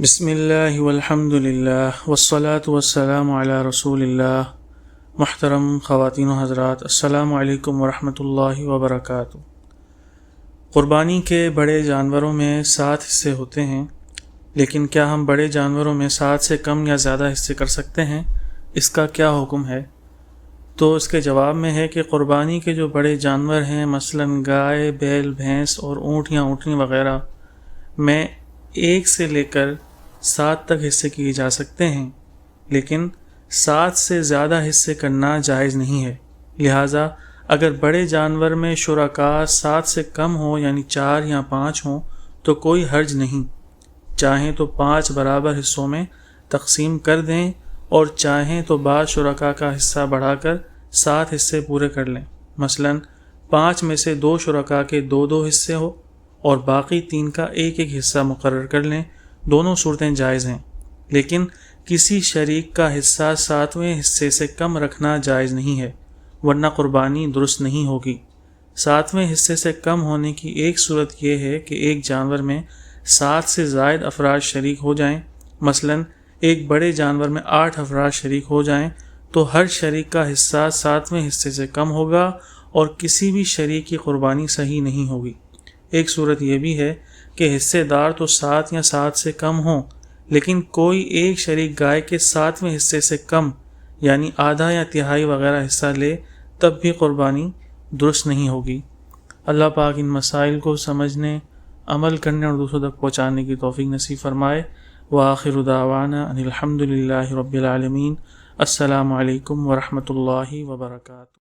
بسم اللہ والحمد للہ والصلاة والسلام علی رسول اللہ۔ محترم خواتین و حضرات، السلام علیکم ورحمۃ اللہ وبرکاتہ۔ قربانی کے بڑے جانوروں میں 7 حصے ہوتے ہیں، لیکن کیا ہم بڑے جانوروں میں 7 سے کم یا زیادہ حصے کر سکتے ہیں؟ اس کا کیا حکم ہے؟ تو اس کے جواب میں ہے کہ قربانی کے جو بڑے جانور ہیں، مثلا گائے، بیل، بھینس اور اونٹ یا اونٹنی وغیرہ میں 1 سے لے کر 7 تک حصے کیے جا سکتے ہیں، لیکن 7 سے زیادہ حصے کرنا جائز نہیں ہے۔ لہٰذا اگر بڑے جانور میں شرکاء 7 سے کم ہوں، یعنی 4 یا 5 ہوں، تو کوئی حرج نہیں۔ چاہیں تو 5 برابر حصوں میں تقسیم کر دیں اور چاہیں تو بعض شرکاء کا حصہ بڑھا کر 7 حصے پورے کر لیں۔ مثلا 5 میں سے 2 شرکاء کے 2 حصے ہو اور باقی 3 کا 1 حصہ مقرر کر لیں۔ دونوں صورتیں جائز ہیں، لیکن کسی شریک کا حصہ 7ویں حصے سے کم رکھنا جائز نہیں ہے، ورنہ قربانی درست نہیں ہوگی۔ 7ویں حصے سے کم ہونے کی ایک صورت یہ ہے کہ ایک جانور میں 7 سے زائد افراد شریک ہو جائیں۔ مثلا ایک بڑے جانور میں 8 افراد شریک ہو جائیں تو ہر شریک کا حصہ 7ویں حصے سے کم ہوگا اور کسی بھی شریک کی قربانی صحیح نہیں ہوگی۔ ایک صورت یہ بھی ہے کہ حصے دار تو 7 یا 7 سے کم ہوں، لیکن کوئی ایک شریک گائے کے 7ویں حصے سے کم، یعنی آدھا یا تہائی وغیرہ حصہ لے، تب بھی قربانی درست نہیں ہوگی۔ اللہ پاک ان مسائل کو سمجھنے، عمل کرنے اور دوسروں تک پہنچانے کی توفیق نصیب فرمائے۔ وآخر دعوانا ان الحمد للہ رب العالمین۔ السلام علیکم ورحمۃ اللہ وبرکاتہ۔